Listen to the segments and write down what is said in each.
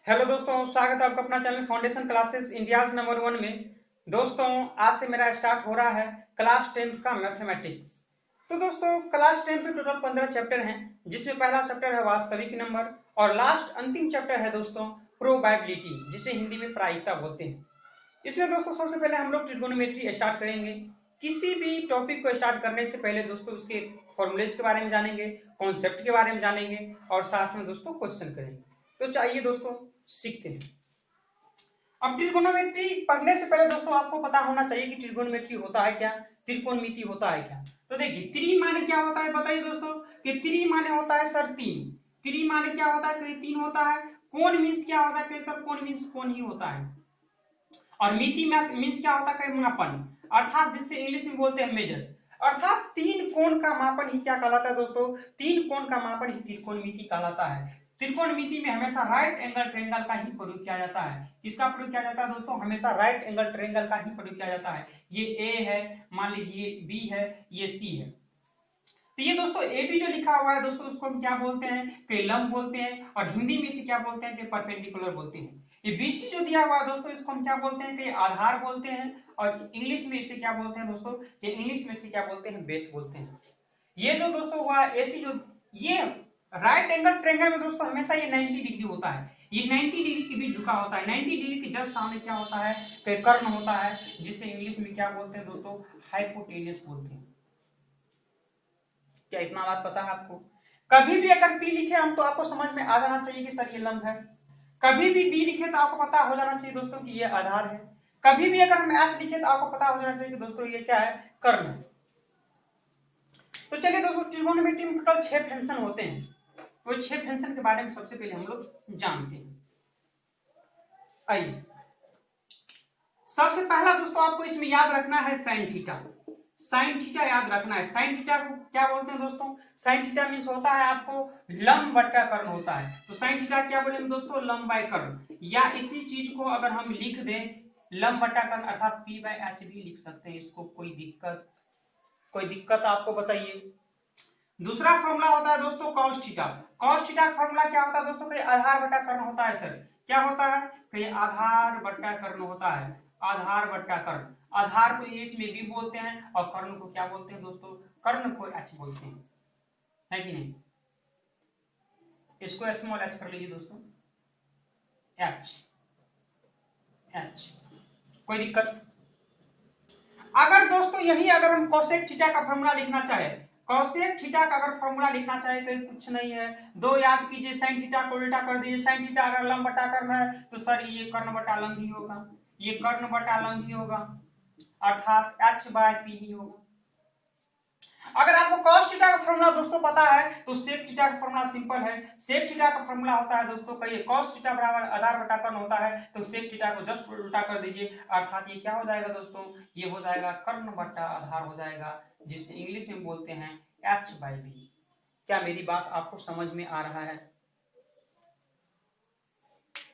Hello दोस्तों, स्वागत है आपका अपना channel foundation classes India's number 1 में। दोस्तों, आज से मेरा स्टार्ट हो रहा है क्लास 10th का मैथमेटिक्स। तो दोस्तों, क्लास 10 में टोटल 15 चैप्टर हैं, जिसमें पहला चैप्टर है वास्तविक नंबर और लास्ट अंतिम चैप्टर है दोस्तों प्रोबेबिलिटी, जिसे हिंदी में प्रायिकता बोलते हैं। इसमें दोस्तों सबसे पहले हम लोग ट्रिगोनोमेट्री स्टार्ट करेंगे। किसी भी टॉपिक को स्टार्ट करने से पहले दोस्तों उसके फॉर्मूलेज के बारे में जानेंगे, कॉन्सेप्ट के बारे में जानेंगे और साथ में दोस्तों क्वेश्चन करेंगे। तो चाहिए दोस्तों सीखते हैं। अब ट्रिगोनोमेट्री पढ़ने से पहले दोस्तों आपको पता होना चाहिए कि ट्रिगोनोमेट्री होता है क्या, त्रिकोणमिति होता है क्या। तो देखिए, त्रि माने क्या होता है बताइए दोस्तों। कि त्रि माने होता है सर तीन। त्रि माने क्या होता है, कहीं तीन होता है। कोण मीन्स क्या होता है, कहीं सर कोण मीन्स कोण ही होता है। और मिति मीन्स क्या होता है, कहीं मापन, अर्थात जिससे इंग्लिश में बोलते हैं मेजर। अर्थात तीन कोण का मापन ही क्या कहलाता है दोस्तों, तीन कोण का मापन ही त्रिकोणमिति कहलाता है। त्रिकोणमिति में हमेशा राइट एंगल ट्रायंगल का ही प्रयोग किया जाता है। किसका प्रयोग किया जाता है दोस्तों, हमेशा राइट एंगल ट्रायंगल का ही प्रयोग किया जाता है। ये ए है, मान लीजिए बी है, ये सी है। तो ये दोस्तों ए बी जो लिखा हुआ है दोस्तों, उसको हम क्या बोलते हैं, कि लंब बोलते हैं, और हिंदी में इसे क्या बोलते हैं, कि परपेंडिकुलर बोलते हैं। ये बीसी जो दिया हुआ है दोस्तों, इसको हम क्या बोलते हैं, कि आधार बोलते हैं, और इंग्लिश में इसे क्या बोलते हैं दोस्तों, कि इंग्लिश में इसे क्या बोलते हैं, बेस बोलते हैं। ये जो दोस्तों हुआ एसी जो, ये राइट एंगल ट्रायंगल में दोस्तों हमेशा ये 90 डिग्री होता है। ये 90 डिग्री के बीच झुका होता है। 90 डिग्री के जस्ट सामने क्या होता है, कि कर्ण होता है, जिसे इंग्लिश में क्या बोलते हैं दोस्तों, हाइपोटेन्यूस बोलते हैं। क्या इतना बात पता है आपको। कभी भी अगर पी लिखे हम तो आपको समझ में आ जाना चाहिए कि सर ये लंब है। कभी भी बी लिखे तो आपको पता हो जाना चाहिए दोस्तों कि ये आधार है। कभी भी अगर हम एच लिखे तो आपको पता हो जाना चाहिए कि दोस्तों ये क्या है, कर्ण है। तो चलिए दोस्तों, ट्रिगोनोमेट्री में टोटल 6 फंक्शन होते हैं। वो 6 फंक्शन के बारे में सबसे पहले हम लोग जानते हैं। आइए, सबसे पहला दोस्तों आपको इसमें याद रखना है साइन थीटा। साइन थीटा याद रखना है। साइन थीटा को क्या बोलते हैं दोस्तों, साइन थीटा मीन्स होता है आपको लंब बट्टा कर्ण होता है। तो साइन थीटा क्या बोलेंगे दोस्तों, लंब बाय कर्ण। या इसी चीज को अगर हम लिख दें लंब बट्टा कर्ण, अर्थात पी बाय एच भी लिख सकते हैं। इसको कोई दिक्कत आपको बताइए। दूसरा फॉर्मूला होता है दोस्तों कॉस थीटा। कॉस थीटा का फॉर्मूला क्या होता है दोस्तों, कि आधार बट्टा कर्ण होता है। सर क्या होता है, कि आधार बट्टा कर्ण होता है। आधार बट्टा कर्ण, आधार को इंग्लिश में भी बोलते हैं और कर्ण को क्या बोलते हैं दोस्तों, कर्ण को एच बोलते हैं, है कि नहीं। इसको स्मॉल एच कर लीजिए दोस्तों, एच एच, कोई दिक्कत। अगर दोस्तों यही अगर हम कोसेक थीटा का फॉर्मूला लिखना चाहे, कोसेक थीटा का अगर फॉर्मूला लिखना चाहे तो कुछ नहीं है, दो याद कीजिए, साइन थीटा को उल्टा कर दीजिए। साइन थीटा अगर लंब बटा कर्ण है तो सर ये कर्ण बटा लंब ही होगा, ये कर्ण बटा लंब ही होगा, अर्थात एच बाय पी ही होगा। अगर आपको cos थीटा का फॉर्मूला दोस्तों पता है तो sec थीटा का फॉर्मूला सिंपल है। sec थीटा का फॉर्मूला होता है दोस्तों, कहिए cos थीटा बराबर आधार बटा कर्ण होता है, तो sec थीटा को जस्ट उल्टा कर दीजिए, अर्थात ये क्या हो जाएगा दोस्तों, ये हो जाएगा कर्ण बटा आधार हो जाएगा, जिसे इंग्लिश में बोलते हैं h बाई बी। क्या मेरी बात आपको समझ में आ रहा है।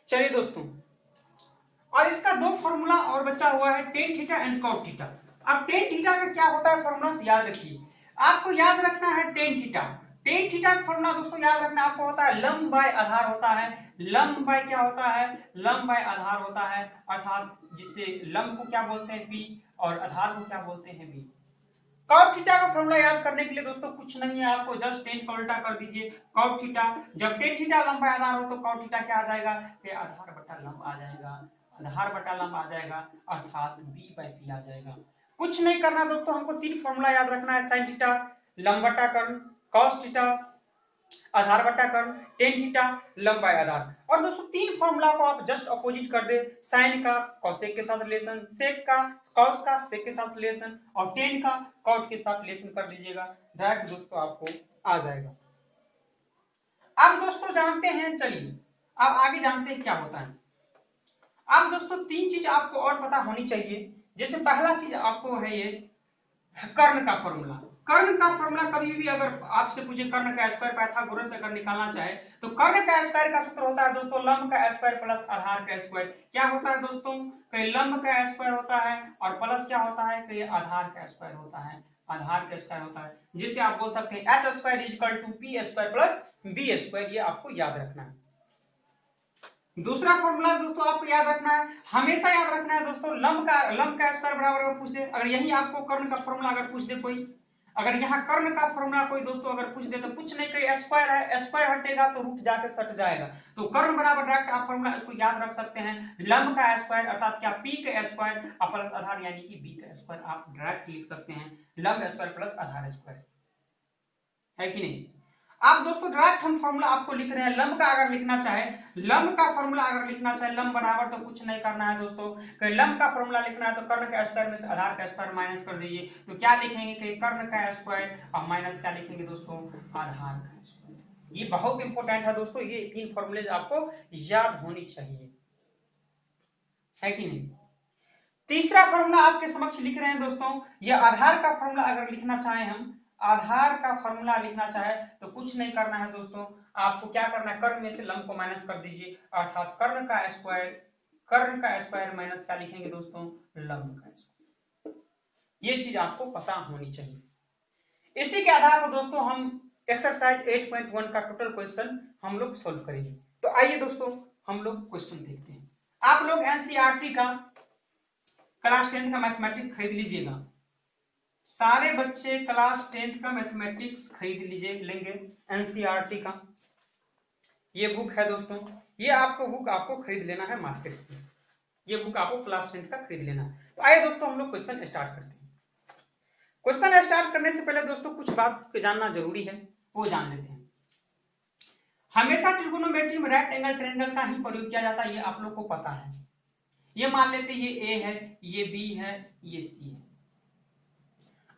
चलिए दोस्तों, और इसका दो फॉर्मूला और बचा हुआ है, tan theta and cot theta. अब टेन थीटा का क्या होता है फॉर्मूला याद रखिए। आपको याद रखना है टेन थीटा। टेन थीटा का फॉर्मूला दोस्तों याद रखना आपको होता है लंब बाय आधार होता है। लंब बाय क्या होता है, लंब बाय आधार होता है, अर्थात जिससे लंब को क्या बोलते हैं पी और आधार को क्या बोलते हैं बी। कॉट थीटा का फॉर्मूला याद करने के लिए दोस्तों कुछ नहीं है, आपको जस्ट टेन का उल्टा कर दीजिए। कॉट थीटा, जब टेन थीटा लंब बाय आधार हो तो कॉट थीटा क्या आ जाएगा, कि आधार बटा लंब आ जाएगा, आधार बटा लंब आ जाएगा, अर्थात बी बाई पी आ जाएगा। कुछ नहीं करना दोस्तों, हमको तीन फॉर्मूला याद रखना है, साइन थीटा, लंब बटा कर्ण, कॉस थीटा, आधार बटा कर्ण, टेन थीटा, लंब बाय आधार। और दोस्तों तीन फॉर्मूला को आप जस्ट अपोजिट कर दे, साइन का कॉसेक के साथ रिलेशन, सेक का कॉस का सेक के साथ रिलेशन, और टेन का कॉट के साथ रिलेशन कर दीजिएगा, डायरेक्ट दोस्तों आपको आ जाएगा। अब दोस्तों जानते हैं, चलिए अब आगे जानते हैं क्या होता है। अब दोस्तों तीन चीज आपको और पता होनी चाहिए। जैसे पहला चीज आपको है ये कर्ण का फॉर्मूला। कर्ण का फॉर्मूला कभी भी अगर आपसे पूछे कर्ण का स्क्वायर पाइथागोरस अगर निकालना चाहे तो कर्ण का स्क्वायर का सूत्र होता है दोस्तों लंब का स्क्वायर प्लस आधार का स्क्वायर। क्या होता है दोस्तों, कि लंब का स्क्वायर होता है और प्लस क्या होता है, कि आधार का स्क्वायर होता है, आधार का स्क्वायर होता है, जिससे आप बोल सकते हैं H square is equal to P square plus B square. ये आपको याद रखना है। दूसरा फॉर्मूला दोस्तों आपको याद रखना है, हमेशा याद रखना है दोस्तों, लंब का स्क्वायर बराबर अगर पूछ दे, अगर यही आपको कर्ण का फॉर्मूला अगर पूछ दे कोई, अगर यहाँ कर्ण का फॉर्मूला कोई दोस्तों अगर पूछ दे तो कुछ नहीं, कोई स्क्वायर है, स्क्वायर हटेगा तो रूट जाके सट जाएगा, तो कर्ण बराबर डायरेक्ट आप फॉर्मूला इसको याद रख सकते हैं, लंब का स्क्वायर अर्थात क्या पी का स्क्वायर प्लस आधार यानी कि बी का स्क्वायर, आप डायरेक्ट लिख सकते हैं लंब स्क्वायर प्लस आधार स्क्वायर, है कि नहीं। आप दोस्तों डायरेक्ट हम फॉर्मूला आपको लिख रहे हैं, लंब का अगर लिखना चाहे, लंब का फॉर्मूला अगर लिखना चाहे, लंब बराबर तो कुछ नहीं करना है दोस्तों, कि लंब का फॉर्मूला लिखना है तो कर्ण का स्क्वायर में से आधार का स्क्वायर माइनस कर दीजिए, तो क्या लिखेंगे कि कर्ण का स्क्वायर और माइनस क्या लिखेंगे दोस्तों, आधार का स्क्वायर। ये बहुत इंपॉर्टेंट है दोस्तों, ये 3 फॉर्मूले आपको याद होनी चाहिए, है कि नहीं। तीसरा फॉर्मूला आपके समक्ष लिख रहे हैं दोस्तों, ये आधार का फॉर्मूला अगर लिखना चाहे, हम आधार का फॉर्मूला लिखना चाहे तो कुछ नहीं करना है दोस्तों, आपको क्या करना है, कर्ण में से लंब को माइनस कर दीजिए, अर्थात कर्ण का स्क्वायर माइनस क्या लिखेंगे दोस्तों, लंब का स्क्वायर। ये चीज आपको पता होनी चाहिए। इसी के आधार पर दोस्तों हम एक्सरसाइज 8.1 का टोटल क्वेश्चन हम लोग सोल्व करेंगे। तो आइए दोस्तों हम लोग क्वेश्चन देखते हैं। आप लोग एनसीईआरटी का क्लास 10 का मैथमेटिक्स खरीद लीजिएगा, सारे बच्चे क्लास 10 का मैथमेटिक्स खरीद लीजिए, लेंगे एनसीईआरटी का ये बुक है दोस्तों, ये आपको बुक आपको खरीद लेना है मार्केट से, ये बुक आपको क्लास 10 का खरीद लेना है। तो आइए दोस्तों हम लोग क्वेश्चन स्टार्ट करते हैं। क्वेश्चन स्टार्ट करने से पहले दोस्तों कुछ बात जानना जरूरी है, वो जान लेते हैं। हमेशा ट्रिगोनोमेट्री में राइट एंगल ट्रायंगल का ही प्रयोग किया जाता है, ये आप लोग को पता है। ये मान लेते ये ए है, ये बी है, ये सी है,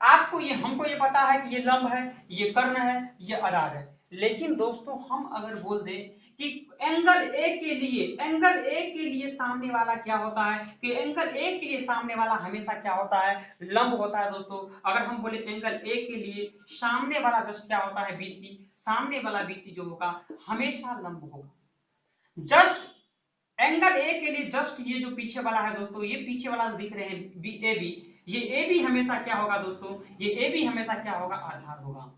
आपको ये हमको ये पता है कि ये लंब है, ये कर्ण है, ये आधार है। लेकिन दोस्तों हम अगर बोल दें कि एंगल ए के लिए सामने वाला क्या होता है, कि एंगल ए के लिए सामने वाला हमेशा क्या होता है, लंब होता है दोस्तों। अगर हम बोले एंगल ए के लिए सामने वाला जस्ट क्या होता है, बीसी, सामने वाला बीसी जो होगा हमेशा लंब होगा। जस्ट एंगल ए के लिए जस्ट ये जो पीछे वाला है दोस्तों, ये पीछे वाला दिख रहे हैं ए बी, ये ए बी हमेशा क्या होगा दोस्तों, ये ए बी हमेशा क्या होगा, आधार होगा।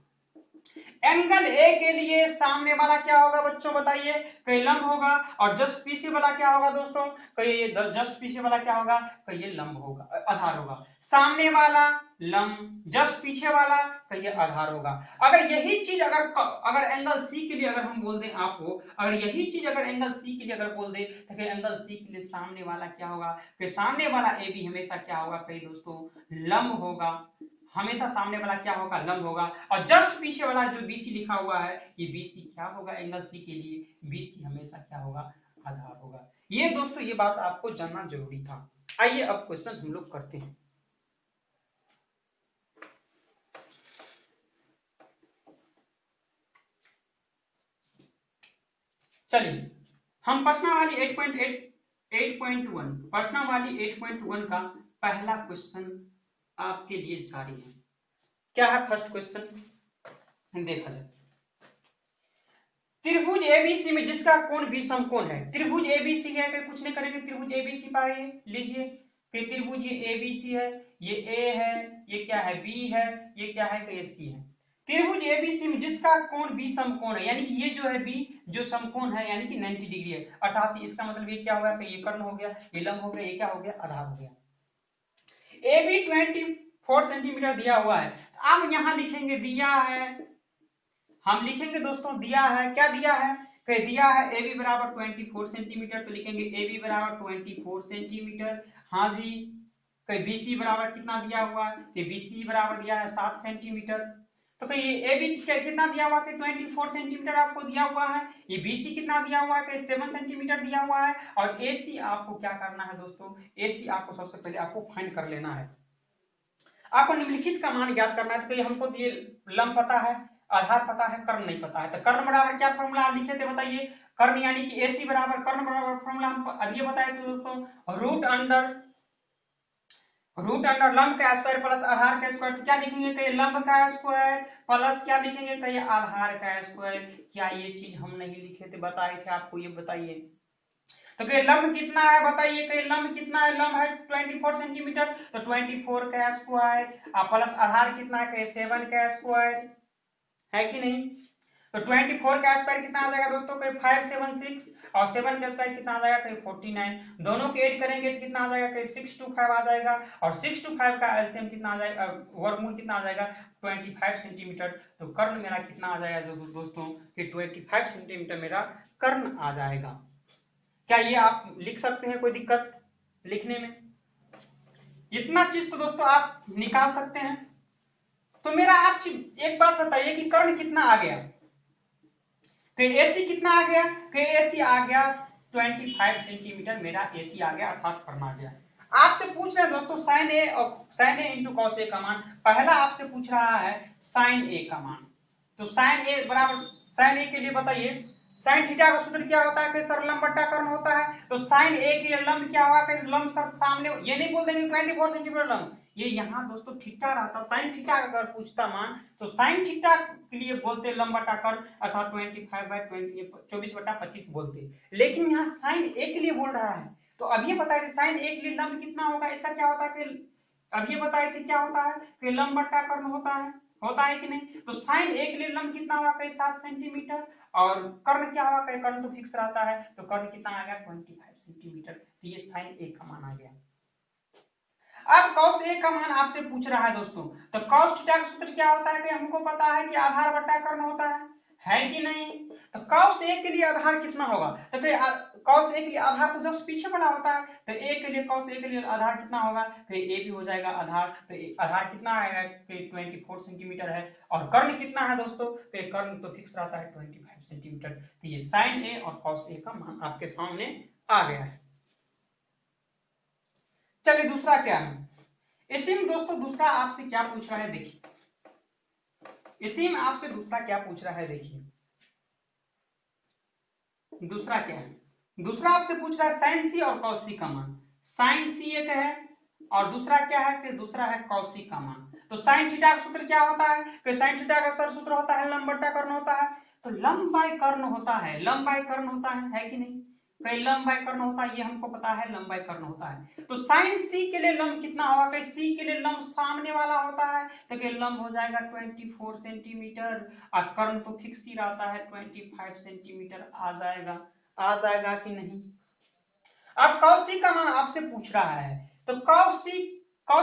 एंगल ए के लिए सामने वाला क्या होगा बच्चों बताइए, कहीं लंब होगा, और जस्ट पीछे वाला क्या होगा दोस्तों, कहीं ये जस्ट पीछे वाला क्या होगा, कहीं ये लंब होगा, आधार होगा। सामने वाला लंब, जस्ट पीछे वाला कहीं आधार होगा। अगर यही चीज अगर एंगल सी के लिए अगर हम बोल दें आपको, अगर यही चीज अगर एंगल सी के लिए अगर बोल दें तो एंगल सी के लिए सामने वाला क्या होगा, कि सामने वाला ए बी हमेशा क्या होगा, कहीं दोस्तों लंब होगा, हमेशा सामने वाला क्या होगा, लंब होगा। और जस्ट पीछे वाला जो बीसी लिखा हुआ है, ये बीसी क्या होगा, एंगल सी के लिए बीसी हमेशा क्या होगा, आधार होगा। ये दोस्तों ये बात आपको जानना जरूरी था। आइए अब क्वेश्चन हम लोग करते हैं। चलिए हम प्रश्नावली 8.1 का पहला क्वेश्चन आपके लिए जारी है। क्या है फर्स्ट क्वेश्चन, देखा जाए। त्रिभुज एबीसी में जिसका कोण भी समकोण है, त्रिभुज एबीसी है, कि कुछ नहीं करेंगे, त्रिभुज एबीसी पाइए लीजिए, कि त्रिभुज ये एबीसी है, ये ए है, ये क्या है, बी है, ये क्या है, कि ये सी है। त्रिभुज एबीसी में जिसका कोण भी समकोण है, यानी कि ये जो है बी जो समकोण है यानी कि 90 डिग्री है, अर्थात इसका मतलब ये क्या हुआ, कि ये कर्ण हो गया, ये लंब हो गया, ये क्या हो गया, आधार हो गया। ए बी 24 सेंटीमीटर दिया हुआ है, अब यहां लिखेंगे दिया है, हम लिखेंगे दोस्तों दिया है, क्या दिया है, कि दिया है ए बी बराबर 24 सेंटीमीटर, तो लिखेंगे ए बी बराबर 24 सेंटीमीटर। हाँ जी, कहीं बीसी बराबर कितना दिया हुआ है, कि बीसी बराबर दिया है 7 सेंटीमीटर। तो कहीं ए बी कितना दिया हुआ है, कि 24 सेंटीमीटर आपको दिया हुआ है, ये बीसी कितना दिया हुआ है, कि 7 सेंटीमीटर दिया हुआ है। और एसी आपको क्या करना है दोस्तों, एसी आपको सबसे पहले आपको फाइंड कर लेना है, आपको निम्नलिखित का मान ज्ञात करना है। तो हमको ये लंब पता है, आधार पता है, कर्ण नहीं पता है, तो कर्ण बराबर क्या फॉर्मूला आप लिखे थे बताइए, कर्ण यानी कि एसी बराबर कर्ण बराबर फॉर्मूला हम अभी बताए थे दोस्तों, रूट अंडर लंब का स्क्वायर प्लस आधार का स्क्वायर। तो क्या लिखेंगे, कहीं लंब का स्क्वायर प्लस क्या लिखेंगे, कहीं आधार का स्क्वायर। क्या ये चीज हम नहीं लिखे थे, बताए थे आपको, ये बताइए। तो कहीं लंब कितना है बताइए, कहीं लंब कितना है, लंब है 24 सेंटीमीटर, तो 24 का स्क्वायर प्लस आधार कितना है, कहीं 7 का स्क्वायर, है कि नहीं। तो 24 का स्क्वायर कितना आ जाएगा दोस्तों, कहीं 576, और 7 का स्क्वायर कितना आ जाएगा, कहीं 49। दोनों के ऐड करेंगे तो कितना आ जाएगा, कहीं 625 आ जाएगा, और 625 का एलसीएम कितना आ जाएगा, वर्गमूल कितना आ जाएगा, 25 सेंटीमीटर। तो कर्ण मेरा कितना आ जाएगा दोस्तों कि 25 सेंटीमीटर मेरा कर्ण आ जाएगा। क्या ये आप लिख सकते हैं, कोई दिक्कत लिखने में? इतना चीज तो दोस्तों आप निकाल सकते हैं। तो मेरा आप एक बात बताइए कि कर्ण कितना आ गया, कि एसी कितना आ गया, कि एसी आ गया 25 सेंटीमीटर, मेरा एसी आ गया अर्थात कर्ण आ गया। आपसे पूछ रहे हैं दोस्तों साइन ए और sign A into cos A का मान। पहला आपसे पूछ रहा है साइन ए का मान। तो साइन ए बराबर, साइन ए के लिए बताइए साइन थीटा का सूत्र क्या होता है, कि सर लंब बट्टा कर्ण होता है। तो साइन ए के लिए लंब क्या होगा, कि लंब सर सामने, ये नहीं बोल देंगे 24 सेंटीमीटर लंब, ये यहाँ दोस्तों थीटा रहता। साइन थीटा अगर पूछता मान तो साइन थीटा के लिए बोलते लंब बट्टा कर्ण अर्थात 24/25 बोलते, लेकिन यहाँ साइन ए के लिए बोल रहा है। तो अभी बताए थे साइन ए के लिए लंब कितना होगा, ऐसा क्या होता है कि अभी बताए थे क्या होता है कि लंब बट्टा कर्ण होता है कि नहीं। तो साइन ए के लिए लंब कितना होगा, कहीं 7 सेंटीमीटर, और कर्ण क्या होगा, कहीं कर्ण तो फिक्स रहता है, तो कर्ण कितना आ गया 25 सेंटीमीटर। तो ये साइन ए का मान आ गया। अब कॉस ए का मान आपसे पूछ रहा है दोस्तों, तो कॉस थीटा का सूत्र क्या होता है, कि हमको पता है कि आधार बट्टा कर्ण होता है कि नहीं। तो कॉस ए के लिए आधार कितना होगा, तो कॉस ए के लिए आधार तो जस्ट पीछे बना होता है, तो ए के लिए कॉस ए के लिए आधार कितना होगा, तो ए भी हो जाएगा आधार। तो आधार कितना आएगा, कि 24 सेंटीमीटर है, और कर्ण कितना है दोस्तों, तो कर्ण तो फिक्स रहता है 25 सेंटीमीटर। तो ये साइन ए और कॉस ए का मान आपके सामने आ गया है। चलिए दूसरा क्या है, इसी में दोस्तों दूसरा आपसे क्या पूछ रहा है, देखिए इसी में आपसे दूसरा क्या पूछ रहा है, देखिए दूसरा क्या है। दूसरा आपसे पूछ रहा है साइन सी और कॉस सी का मान। साइन सी एक है और दूसरा क्या है, कि दूसरा है कॉस सी का मान। तो साइन थीटा का सूत्र क्या होता है, कि साइन थीटा का सर सूत्र होता है लंब बट्टा कर्ण होता है। तो लंब बाय कर्ण होता है, लंब बाय कर्ण होता है कि नहीं, कई लंब बाय कर्ण होता है, ये हमको पता है लंब बाय कर्ण होता है। तो साइन सी के लिए लंब कितना होगा, कि सी के लिए लंब सामने वाला होता है, तो कि लंब हो जाएगा 24 सेंटीमीटर, और कर्ण तो फिक्स ही रहता है 25 सेंटीमीटर आ जाएगा कि नहीं। अब कॉस सी का मान आपसे पूछ रहा है, तो कॉस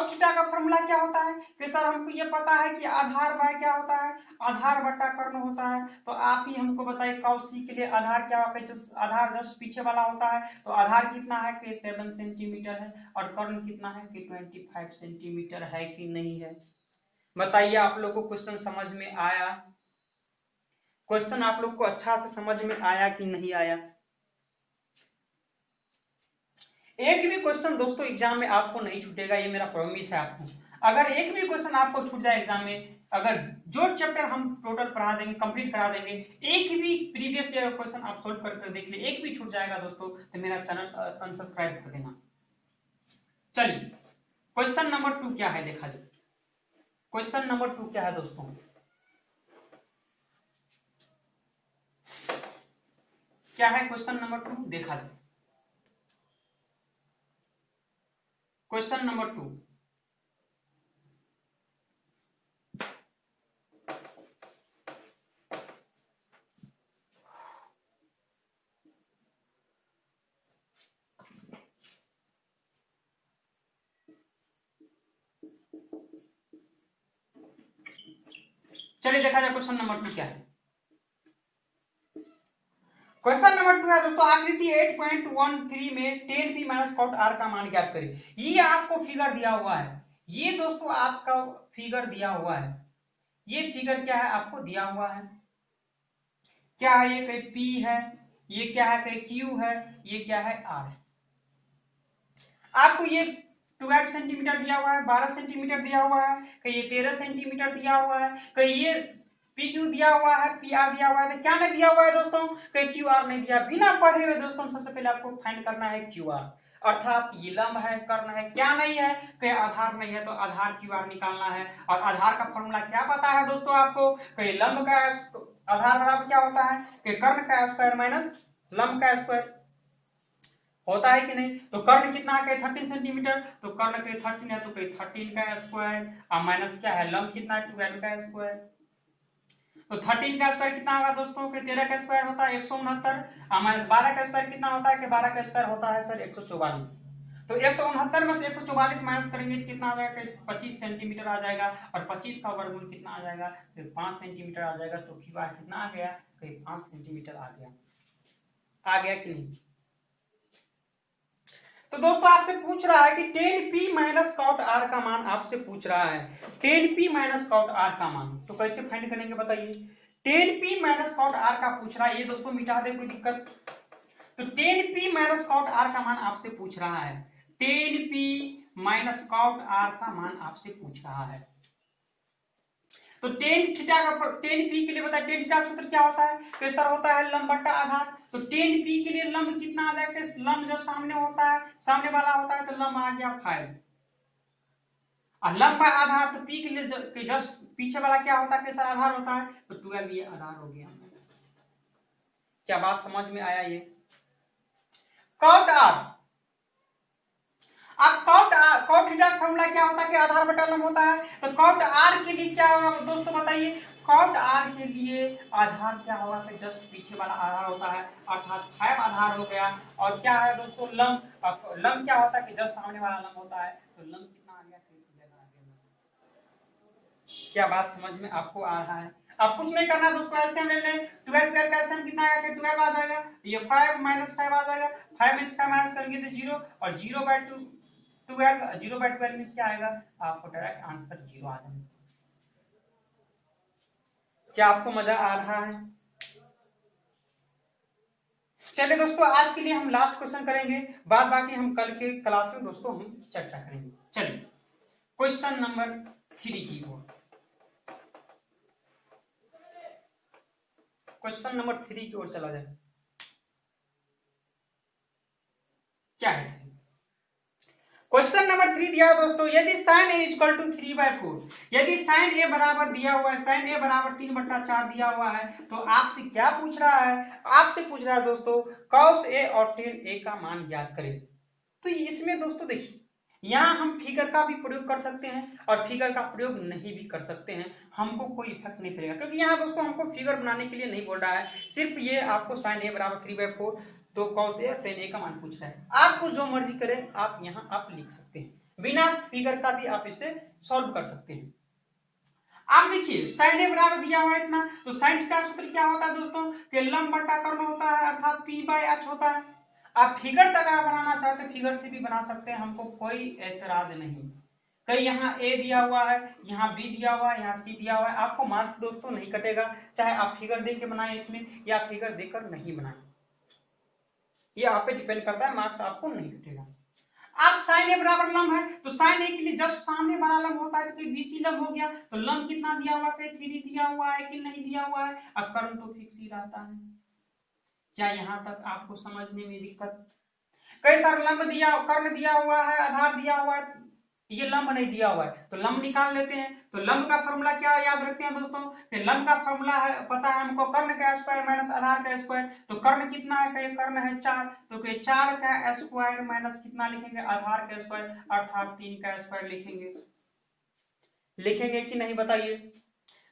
थीटा का फॉर्मूला क्या होता है, कि सर हमको ये पता है कि आधार बाय क्या होता है, आधार बट्टा कर्ण होता है। तो आप ही हमको बताइए कॉस सी के लिए आधार क्या होगा, आधार जस्ट पीछे वाला होता है, तो आधार कितना है, कि 7 सेंटीमीटर है, और कर्ण कितना है, कि 25 सेंटीमीटर है कि नहीं है। बताइए आप लोग को क्वेश्चन समझ में आया, क्वेश्चन आप लोग को अच्छा से समझ में आया कि नहीं आया। एक भी क्वेश्चन दोस्तों एग्जाम में आपको नहीं छूटेगा, ये मेरा प्रॉमिस है आपको। अगर एक भी क्वेश्चन आपको छूट जाए एग्जाम में, अगर जो चैप्टर हम टोटल पढ़ा देंगे, कंप्लीट करा देंगे, एक भी प्रीवियस ईयर क्वेश्चन आप सोल्व करके देख ले, एक भी छूट जाएगा दोस्तों, तो मेरा चैनल अनसब्सक्राइब कर देना। चलिए क्वेश्चन नंबर 2 क्या है देखा जाए। क्वेश्चन नंबर 2 क्या है दोस्तों, क्या है क्वेश्चन नंबर 2 देखा जाए। क्वेश्चन नंबर 2, चलिए देखा जाए क्वेश्चन नंबर 2 क्या है। क्वेश्चन नंबर 2 है दोस्तों, आकृति 8.13 में tan p minus cot r का मान ज्ञात करें। ये आपको फिगर दिया हुआ है, ये दोस्तों आपका फिगर दिया हुआ है। ये फिगर क्या है, आपको दिया हुआ है, क्या है ये, कहीं p है, ये क्या है, कहीं q है, ये क्या है r है। आपको ये 12 सेंटीमीटर दिया हुआ है, 12 सेंटीमीटर दिया हुआ है, कहीं ये 13 सेंटीमीटर दिया हुआ है, कहीं ये पी क्यू दिया हुआ है, पी आर दिया हुआ है। तो क्या नहीं दिया हुआ है दोस्तों, कहीं क्यू आर नहीं दिया। बिना पढ़े हुए दोस्तों सबसे पहले आपको फाइंड करना है क्यू आर, अर्थात ये लंब है, कर्ण है, क्या नहीं है, कहीं आधार नहीं है, तो आधार क्यू आर निकालना है। और आधार का फॉर्मूला क्या पता है दोस्तों आपको, कहीं लंब का आधार बराबर क्या होता है, कि कर्ण का स्क्वायर माइनस लंब का स्क्वायर होता है कि नहीं। तो कर्ण कितना है, 13 सेंटीमीटर, तो कर्ण के 13 है, तो 13 का स्क्वायर, और माइनस क्या है, लंब कितना है, 12 का स्क्वायर। तो 13 का स्क्वायर कितना होगा दोस्तों कि 13 का स्क्वायर होता है 169 माइनस 12 का स्क्वायर कितना होता है कि 12 का स्क्वायर होता है सर 144। तो 169 में से 144 माइनस करेंगे तो कितना आ जाएगा कि 25 सेंटीमीटर आ जाएगा और 25 का वर्गमूल कितना आ जाएगा तो 5 सेंटीमीटर आ जाएगा। तो क्यू आर कितना आ गया कि 5 सेंटीमीटर आ गया कि नहीं। तो दोस्तों आपसे पूछ रहा है कि tan P minus cot R का मान आपसे पूछ रहा है, tan P minus cot R का मान। तो कैसे फाइंड करेंगे बताइए। Tan P minus cot R का पूछ रहा है, ये दोस्तों मिटा दे कोई दिक्कत। तो tan P minus cot R का मान आपसे पूछ रहा है, tan P minus cot R का मान आपसे पूछ रहा है। तो टेन थीटा का टेन पी के लिए बताया, टेन थीटा का सूत्र क्या होता है कि सर होता है लंब बट्टा आधार। तो टेन पी के लिए लंब कितना आ जाएगा, लंब जो सामने होता है सामने वाला होता है तो लंब आ गया 5 और लंब का आधार तो पी के लिए जस्ट पीछे वाला क्या होता है कि सर आधार होता है तो 12 ये आधार हो गया। क्या बात समझ में आया। ये कॉट आर, अब कॉट थीटा का फॉर्मूला क्या होता है कि आधार बटा लंब होता है। तो कॉट आर के लिए क्या होगा दोस्तों बताइए। कॉट आर के लिए आधार क्या होगा कि जस्ट पीछे वाला आधार होता है अर्थात 5 आधार हो गया। और क्या है दोस्तों लंब, लंब क्या होता है कि जस्ट सामने वाला लंब होता है तो लंब कितना आ गया क्या बात समझ में आपको आ रहा है। अब कुछ नहीं करना दोस्तों, एलसीएम ले लें। 12 का एलसीएम कितना आएगा कि 12 आ जाएगा, ये 5 माइनस 5 आ जाएगा, 5 में से 5 माइनस करेंगे तो 0 और 0/2 12 0/12 मींस क्या आएगा आपको डायरेक्ट आंसर 0 आ जाएगा। क्या आपको मजा आ रहा है। चलिए दोस्तों आज के लिए हम लास्ट क्वेश्चन करेंगे, बाद बाकी हम कल के क्लास में दोस्तों हम चर्चा करेंगे। चलिए क्वेश्चन नंबर 3 की ओर, क्वेश्चन नंबर 3 की ओर चला जाए। क्या है क्वेश्चन नंबर 3 दिया है दोस्तों, यदि sin a इक्वल टू 3/4, यदि sin a बराबर दिया हुआ है, sin a बराबर 3/4 दिया हुआ है तो आपसे क्या पूछ रहा है, आपसे पूछ रहा है दोस्तों cos a और tan a का मान ज्ञात करें। तो इसमें दोस्तों देखिए यहाँ हम फिगर का भी प्रयोग कर सकते हैं और फिगर का प्रयोग नहीं भी कर सकते हैं, हमको कोई इफेक्ट नहीं पड़ेगा क्योंकि यहाँ दोस्तों हमको फिगर बनाने के लिए नहीं बोल रहा है, सिर्फ ये आपको sin a बराबर 3/4 तो cos a tan a का मान पूछ रहा है। आपको जो मर्जी करे आप यहाँ आप लिख सकते हैं, बिना फिगर का भी आप इसे सॉल्व कर सकते हैं। आप देखिए sin a बराबर दिया हुआ है इतना, तो sin थीटा का सूत्र क्या होता है दोस्तों कि लंब बटा कर्ण होता है अर्थात p/h होता है। आप फिगर से अगर बनाना चाहते हैं फिगर से भी बना सकते हैं, हमको कोई एतराज नहीं। कहीं यहाँ ए दिया हुआ है, यहाँ बी दिया हुआ है, यहाँ सी दिया हुआ है, आपको मार्क्स दोस्तों नहीं कटेगा चाहे आप फिगर देख के बनाए इसमें या फिगर देकर नहीं बनाए, ये आप पे डिपेंड करता है, मार्क्स आपको नहीं कटेगा। अब sin a बराबर लंब है तो sin a के लिए जस्ट सामने वाला लंब होता है तो BC लंब हो गया। तो लंब कितना दिया हुआ है, 3 दिया हुआ है कि नहीं दिया हुआ है। अब कर्ण तो फिक्स ही रहता है। क्या यहाँ तक आपको समझने में दिक्कत। कई सारे लंब दिया, कर्ण दिया हुआ है, आधार दिया हुआ है, ये लंब नहीं दिया हुआ है तो लंब निकाल लेते हैं। तो लंब का फॉर्मूला क्या याद रखते हैं दोस्तों कि लंब का फॉर्मूला है पता है हमको, कर्ण का स्क्वायर माइनस आधार का स्क्वायर। तो कर्ण कितना है, कर्ण है 4 तो 4 का स्क्वायर माइनस कितना लिखेंगे आधार का स्क्वायर अर्थात 3 का स्क्वायर लिखेंगे, लिखेंगे कि नहीं बताइए।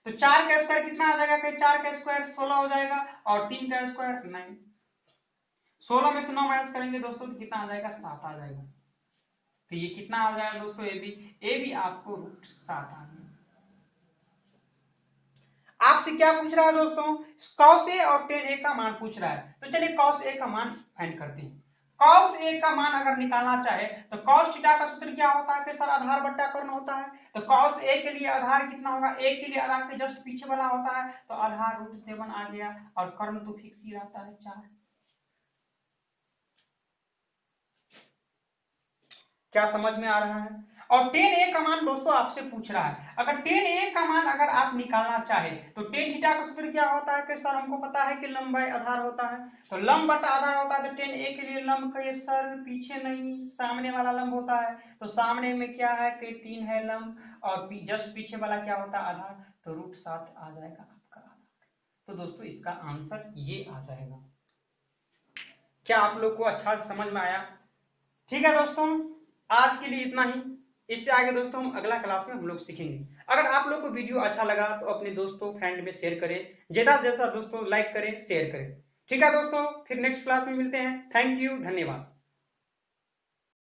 तो 4 का स्क्वायर कितना आ जाएगा कि 4 का स्क्वायर 16 हो जाएगा और 3 का स्क्वायर 9, 16 में से 9 माइनस करेंगे दोस्तों तो कितना आ जाएगा 7 आ जाएगा। तो ये कितना आ जाएगा दोस्तों ए भी आपको √7 आ गया। आपसे क्या पूछ रहा है दोस्तों cos a और tan a का मान पूछ रहा है। तो चलिए cos a का मान फाइंड करते हैं। cos a का मान अगर निकालना चाहे तो cos थीटा का सूत्र क्या होता है कि सर आधार बट्टा कर्ण होता है। तो cos a के लिए आधार कितना होगा, a के लिए आधार के जस्ट पीछे वाला होता है तो आधार √7 आ गया और कर्ण तो फिक्स ही रहता है 4। क्या समझ में आ रहा है। और tan a का मान दोस्तों आपसे पूछ रहा है, अगर tan a का मान अगर आप निकालना चाहे तो tan थीटा का सूत्र क्या होता है कि सर हमको पता है कि लंब बाय आधार होता है। तो लंब बटा आधार होता है तो tan a के लिए लंब का ये सर पीछे नहीं सामने वाला लंब होता है। तो सामने में क्या है कि 3 है लंब और जस्ट पीछे वाला क्या होता है आधार, तो √7 आ जाएगा आपका आधार। तो दोस्तों इसका आंसर ये आ जाएगा। क्या आप लोग को अच्छा समझ में आया। ठीक है दोस्तों आज के लिए इतना ही। इससे आगे दोस्तों हम अगला क्लास में हम लोग सीखेंगे। अगर आप लोग को वीडियो अच्छा लगा तो अपने दोस्तों फ्रेंड में शेयर करें, ज्यादा से ज्यादा दोस्तों लाइक करें, शेयर करें। ठीक है दोस्तों, फिर नेक्स्ट क्लास में मिलते हैं। थैंक यू, धन्यवाद।